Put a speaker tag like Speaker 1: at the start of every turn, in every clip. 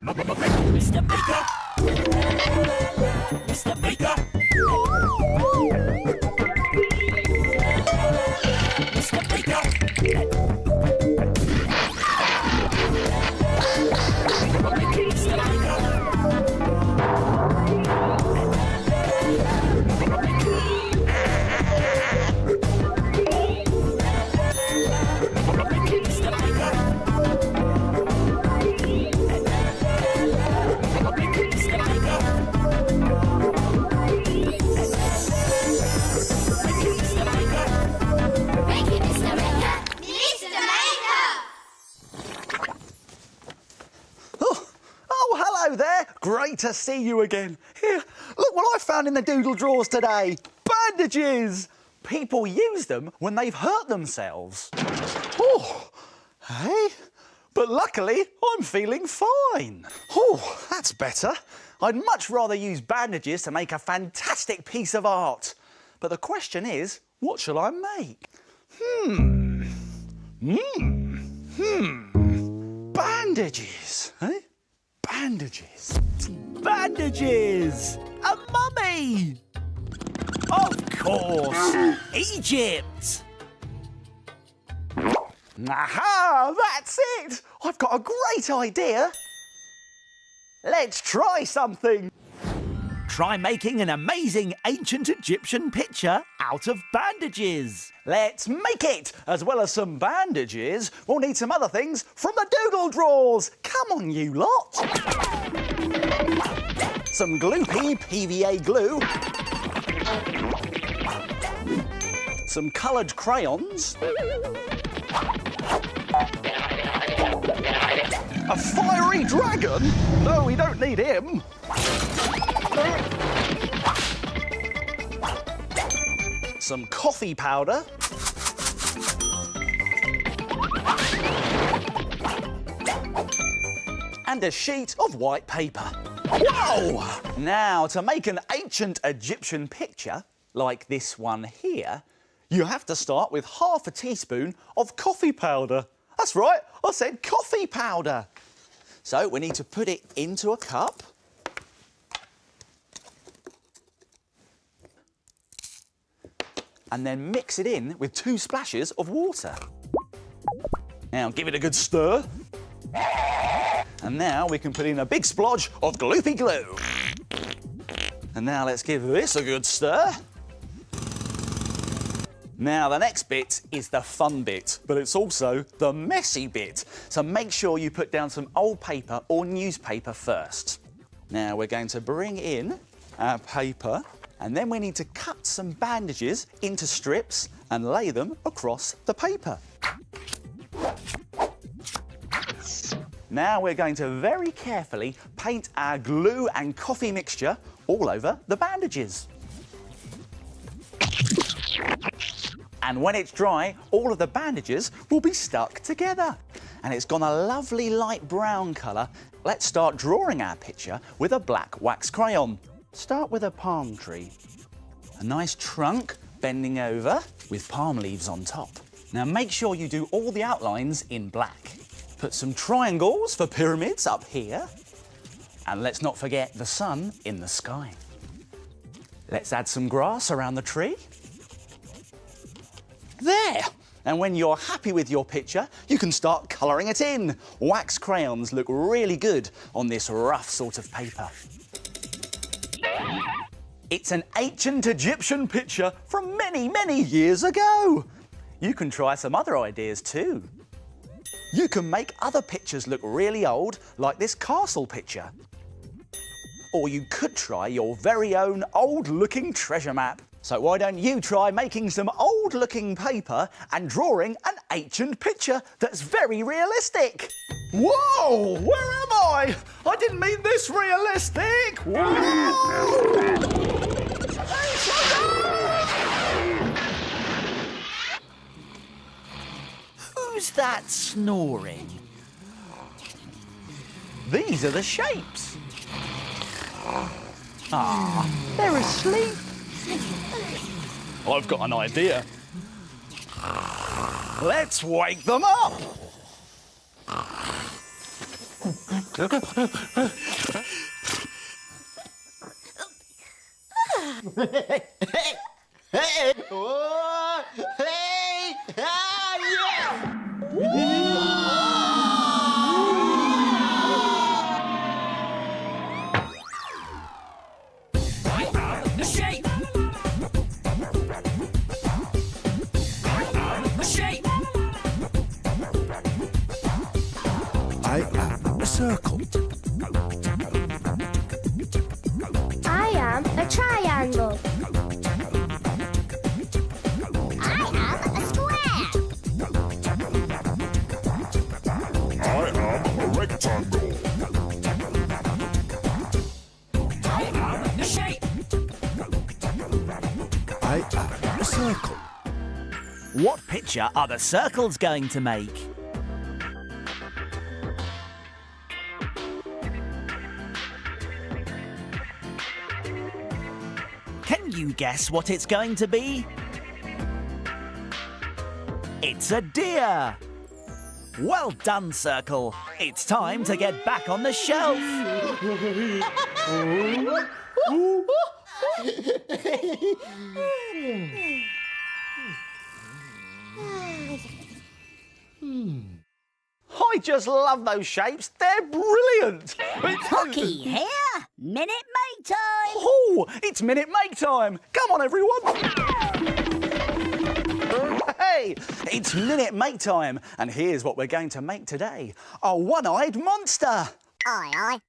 Speaker 1: Mr. Baker! Mr. Baker! Mr. Baker!
Speaker 2: Hello there, great to see you again. Here, look what I found in the doodle drawers today. Bandages! People use them when they've hurt themselves. Oh, hey? But luckily, I'm feeling fine. Oh, that's better. I'd much rather use bandages to make a fantastic piece of art. But the question is, what shall I make? Bandages, eh? Bandages. Bandages! A mummy! Of course! Egypt! Aha! That's it! I've got a great idea! Let's try something! Try making an amazing ancient Egyptian picture out of bandages. Let's make it! As well as some bandages, we'll need some other things from the doodle drawers. Come on, you lot! Some gloopy PVA glue. Some coloured crayons. A fiery dragon? No, we don't need him. Some coffee powder. And a sheet of white paper. Whoa! Now, to make an ancient Egyptian picture, like this one here, you have to start with half a teaspoon of coffee powder. That's right, I said coffee powder. So we need to put it into a cup. And then mix it in with 2 splashes of water. Now give it a good stir. And now we can put in a big splodge of gloopy glue. And now let's give this a good stir. Now the next bit is the fun bit, but it's also the messy bit. So make sure you put down some old paper or newspaper first. Now we're going to bring in our paper, and then we need to cut some bandages into strips and lay them across the paper. Now we're going to very carefully paint our glue and coffee mixture all over the bandages. And when it's dry, all of the bandages will be stuck together. And it's gone a lovely light brown colour. Let's start drawing our picture with a black wax crayon. Start with a palm tree. A nice trunk bending over with palm leaves on top. Now make sure you do all the outlines in black. Put some triangles for pyramids up here. And let's not forget the sun in the sky. Let's add some grass around the tree. There! And when you're happy with your picture, you can start colouring it in. Wax crayons look really good on this rough sort of paper. It's an ancient Egyptian picture from many, many years ago. You can try some other ideas too. You can make other pictures look really old, like this castle picture. Or you could try your very own old-looking treasure map. So why don't you try making some old-looking paper and drawing an ancient picture that's very realistic? Whoa! Where am I? I didn't mean this realistic! Whoa! Who's that snoring? These are the shapes. Ah, they're asleep. I've got an idea. Let's wake them up.
Speaker 1: The shape. The shape.
Speaker 3: I am a circle.
Speaker 4: I am a triangle. I am a square.
Speaker 3: I am a rectangle.
Speaker 1: The shape.
Speaker 3: I am a circle.
Speaker 2: What picture are the circles going to make? Can you guess what it's going to be? It's a deer! Well done, Circle. It's time to get back on the shelf. I just love those shapes. They're brilliant.
Speaker 5: Hockey here. Minute Maid time.
Speaker 2: Oh, it's Minute Make time. Come on, everyone. Hey, it's Minute Make time. And here's what we're going to make today. A one-eyed monster.
Speaker 5: Aye, aye.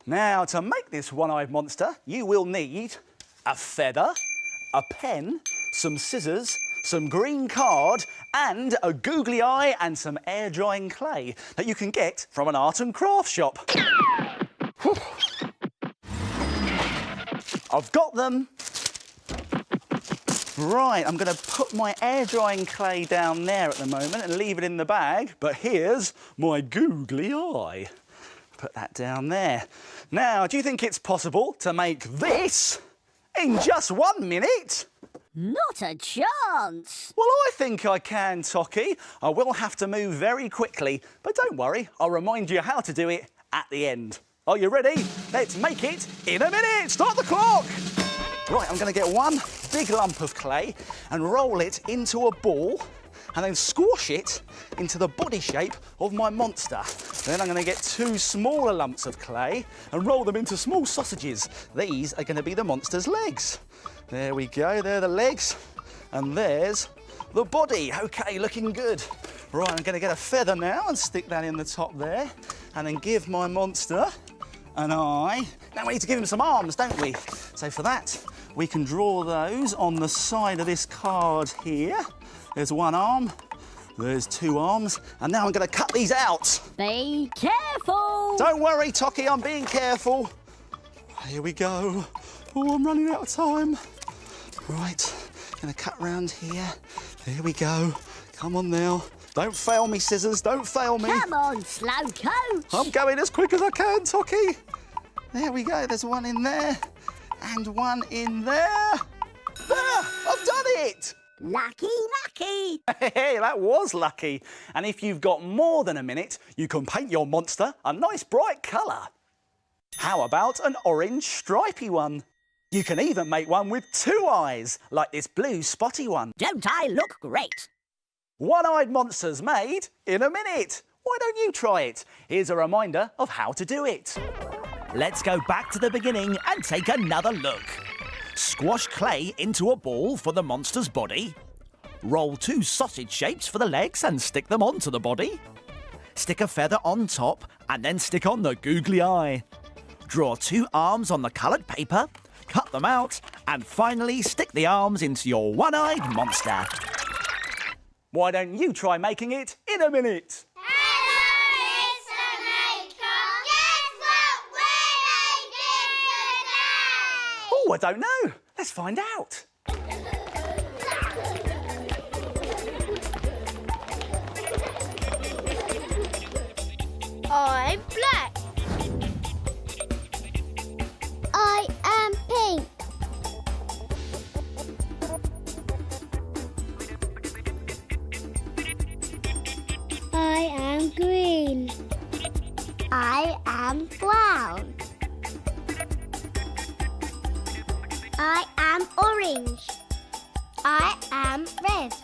Speaker 2: Now, to make this one-eyed monster, you will need a feather, a pen, some scissors, some green card, and a googly eye and some air-drying clay that you can get from an art and craft shop. I've got them. Right, I'm going to put my air-drying clay down there at the moment and leave it in the bag, but here's my googly eye. Put that down there. Now, do you think it's possible to make this in just 1 minute?
Speaker 5: Not a chance.
Speaker 2: Well, I think I can, Tocky. I will have to move very quickly, but don't worry, I'll remind you how to do it at the end. Are you ready? Let's make it in a minute. Start the clock. Right, I'm going to get one big lump of clay and roll it into a ball and then squash it into the body shape of my monster. Then I'm going to get two smaller lumps of clay and roll them into small sausages. These are going to be the monster's legs. There we go, they're the legs. And there's the body. OK, looking good. Right, I'm going to get a feather now and stick that in the top there and then give my monster an eye. Now we need to give him some arms, don't we? So for that, we can draw those on the side of this card here. There's one arm, there's two arms, and now I'm going to cut these out.
Speaker 5: Be careful.
Speaker 2: Don't worry, Tocky, I'm being careful. Here we go. Oh, I'm running out of time. Right, going to cut round here. There we go. Come on now. Don't fail me, scissors, don't fail me.
Speaker 5: Come on, slow coach.
Speaker 2: I'm going as quick as I can, Tocky. There we go, there's one in there, and one in there. There, I've done it.
Speaker 5: Lucky, lucky.
Speaker 2: Hey, that was lucky. And if you've got more than a minute, you can paint your monster a nice bright colour. How about an orange stripy one? You can even make one with two eyes, like this blue spotty one.
Speaker 5: Don't I look great?
Speaker 2: One-eyed monsters made in a minute. Why don't you try it? Here's a reminder of how to do it. Let's go back to the beginning and take another look. Squash clay into a ball for the monster's body. Roll two sausage shapes for the legs and stick them onto the body. Stick a feather on top and then stick on the googly eye. Draw two arms on the coloured paper, cut them out, and finally stick the arms into your one-eyed monster. Why don't you try making it in a minute?
Speaker 4: Hello, Mr. Maker. Guess what we're making today?
Speaker 2: Oh, I don't know. Let's find out.
Speaker 4: I'm black. I am pink. I am green. I am brown. I am orange. I am red.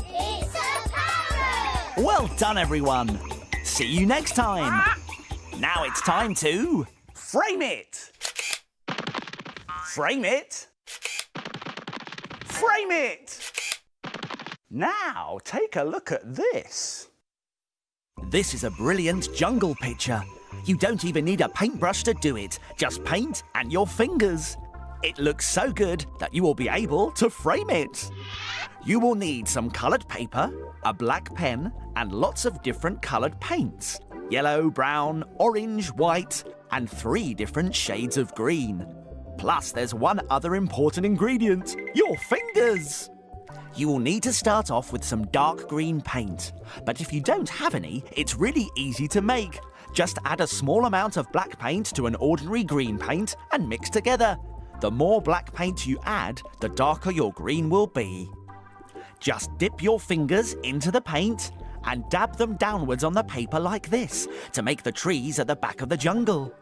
Speaker 4: It's a parrot!
Speaker 2: Well done, everyone. See you next time. Now it's time to frame it. Frame it. Frame it. Now take a look at this. This is a brilliant jungle picture. You don't even need a paintbrush to do it. Just paint and your fingers. It looks so good that you will be able to frame it. You will need some coloured paper, a black pen, and lots of different coloured paints. Yellow, brown, orange, white, and 3 different shades of green. Plus, there's one other important ingredient, your fingers. You will need to start off with some dark green paint. But if you don't have any, it's really easy to make. Just add a small amount of black paint to an ordinary green paint and mix together. The more black paint you add, the darker your green will be. Just dip your fingers into the paint and dab them downwards on the paper like this to make the trees at the back of the jungle.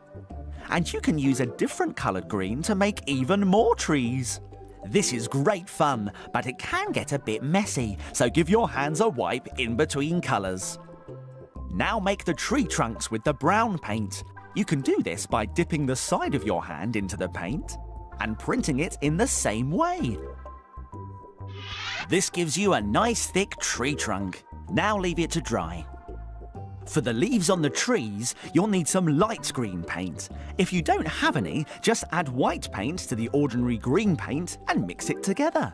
Speaker 2: And you can use a different coloured green to make even more trees. This is great fun, but it can get a bit messy, so give your hands a wipe in between colours. Now make the tree trunks with the brown paint. You can do this by dipping the side of your hand into the paint and printing it in the same way. This gives you a nice thick tree trunk. Now leave it to dry. For the leaves on the trees, you'll need some light green paint. If you don't have any, just add white paint to the ordinary green paint and mix it together.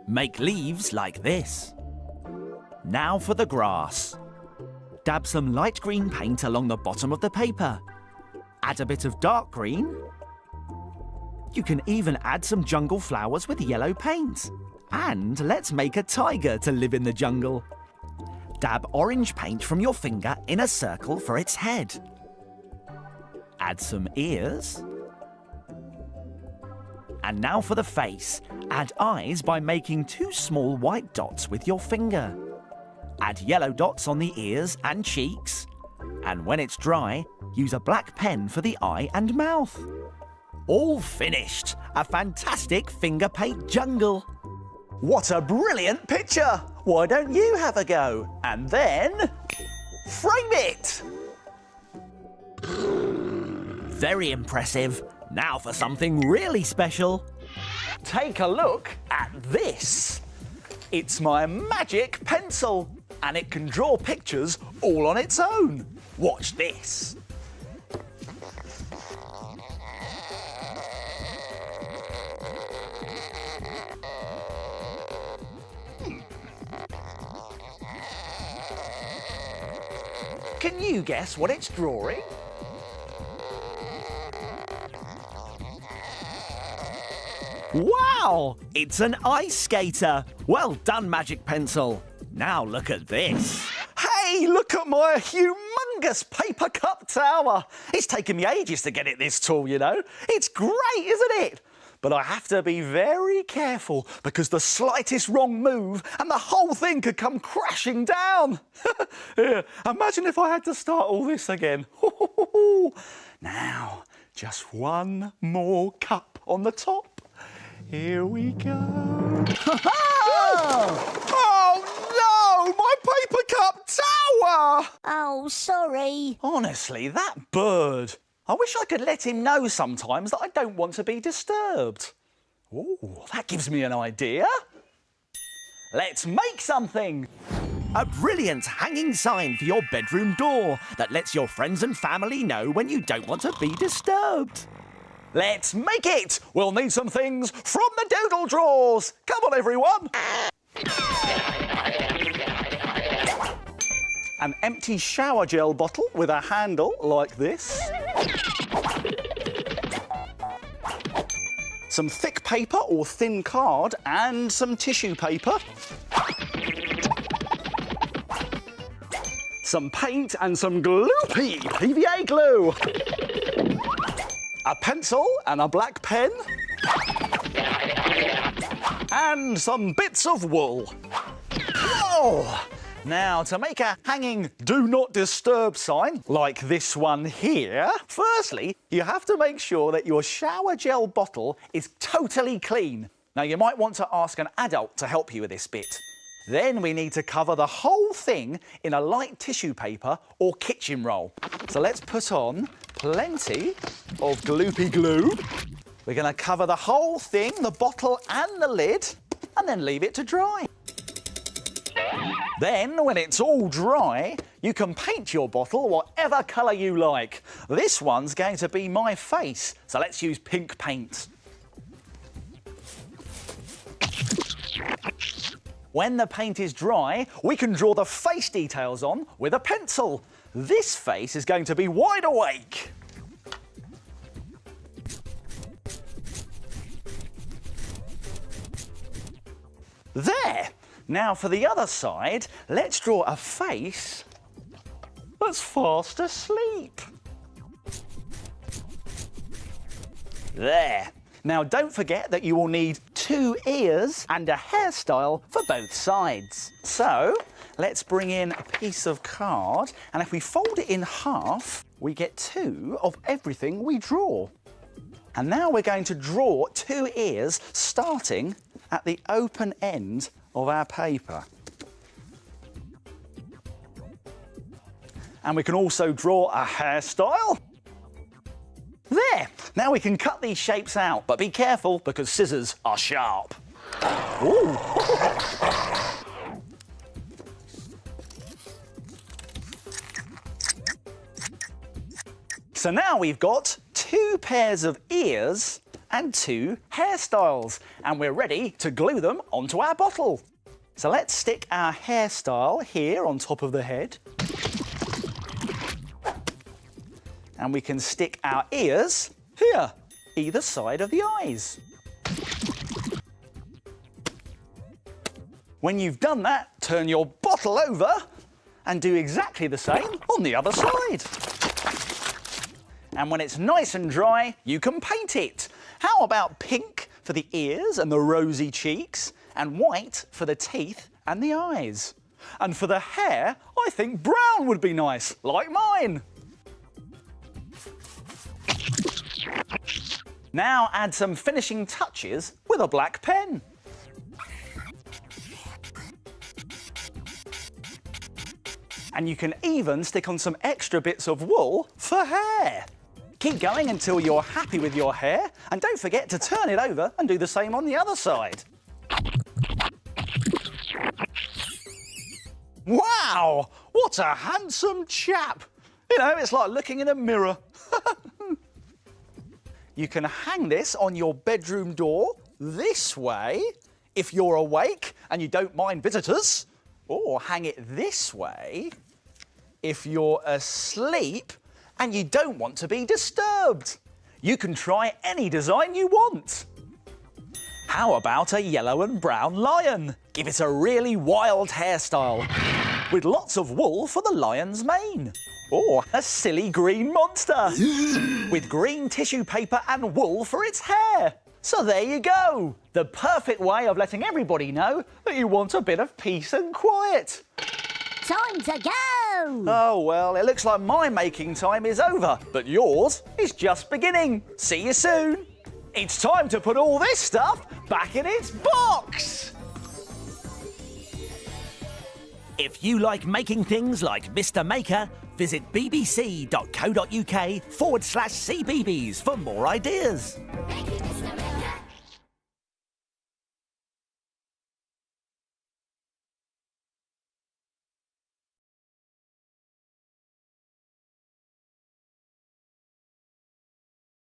Speaker 2: Make leaves like this. Now for the grass. Dab some light green paint along the bottom of the paper. Add a bit of dark green. You can even add some jungle flowers with yellow paint. And let's make a tiger to live in the jungle. Dab orange paint from your finger in a circle for its head. Add some ears. And now for the face. Add eyes by making 2 small white dots with your finger. Add yellow dots on the ears and cheeks. And when it's dry, use a black pen for the eye and mouth. All finished! A fantastic finger paint jungle! What a brilliant picture! Why don't you have a go? And then frame it! Very impressive. Now for something really special. Take a look at this. It's my magic pencil, and it can draw pictures all on its own. Watch this. Can you guess what it's drawing? Wow! It's an ice skater! Well done, Magic Pencil. Now look at this. Hey, look at my humongous paper cup tower. It's taken me ages to get it this tall, you know. It's great, isn't it? But I have to be very careful because the slightest wrong move and the whole thing could come crashing down. Yeah, imagine if I had to start all this again. Now, just one more cup on the top. Here we go. Oh no! My paper cup tower!
Speaker 5: Oh, sorry.
Speaker 2: Honestly, that bird. I wish I could let him know sometimes that I don't want to be disturbed. Oh, that gives me an idea. Let's make something. A brilliant hanging sign for your bedroom door that lets your friends and family know when you don't want to be disturbed. Let's make it. We'll need some things from the doodle drawers. Come on, everyone. An empty shower gel bottle with a handle like this. Some thick paper or thin card and some tissue paper. Some paint and some gloopy PVA glue. A pencil and a black pen. and some bits of wool. Whoa! Now, to make a hanging do not disturb sign, like this one here, firstly, you have to make sure that your shower gel bottle is totally clean. Now, you might want to ask an adult to help you with this bit. Then we need to cover the whole thing in a light tissue paper or kitchen roll. So let's put on plenty of gloopy glue. We're going to cover the whole thing, the bottle and the lid, and then leave it to dry. Then, when it's all dry, you can paint your bottle whatever colour you like. This one's going to be my face, so let's use pink paint. When the paint is dry, we can draw the face details on with a pencil. This face is going to be wide awake. There! Now for the other side, let's draw a face that's fast asleep. There. Now don't forget that you will need 2 ears and a hairstyle for both sides. So let's bring in a piece of card, and if we fold it in half, we get 2 of everything we draw. And now we're going to draw 2 ears starting at the open end of our paper. And we can also draw a hairstyle. There! Now we can cut these shapes out, but be careful because scissors are sharp. Ooh. So now we've got 2 pairs of ears and 2 hairstyles, and we're ready to glue them onto our bottle. So let's stick our hairstyle here on top of the head. And we can stick our ears here, either side of the eyes. When you've done that, turn your bottle over and do exactly the same on the other side. And when it's nice and dry, you can paint it. How about pink for the ears and the rosy cheeks, and white for the teeth and the eyes? And for the hair, I think brown would be nice, like mine. Now add some finishing touches with a black pen. And you can even stick on some extra bits of wool for hair. Keep going until you're happy with your hair, and don't forget to turn it over and do the same on the other side. Wow! What a handsome chap! You know, it's like looking in a mirror. You can hang this on your bedroom door this way if you're awake and you don't mind visitors, or hang it this way if you're asleep and you don't want to be disturbed. You can try any design you want. How about a yellow and brown lion? Give it a really wild hairstyle with lots of wool for the lion's mane. Or a silly green monster with green tissue paper and wool for its hair. So there you go. The perfect way of letting everybody know that you want a bit of peace and quiet.
Speaker 5: Time to go!
Speaker 2: Oh, well, it looks like my making time is over, but yours is just beginning. See you soon. It's time to put all this stuff back in its box.
Speaker 1: If you like making things like Mr. Maker, visit bbc.co.uk/cbbs for more ideas.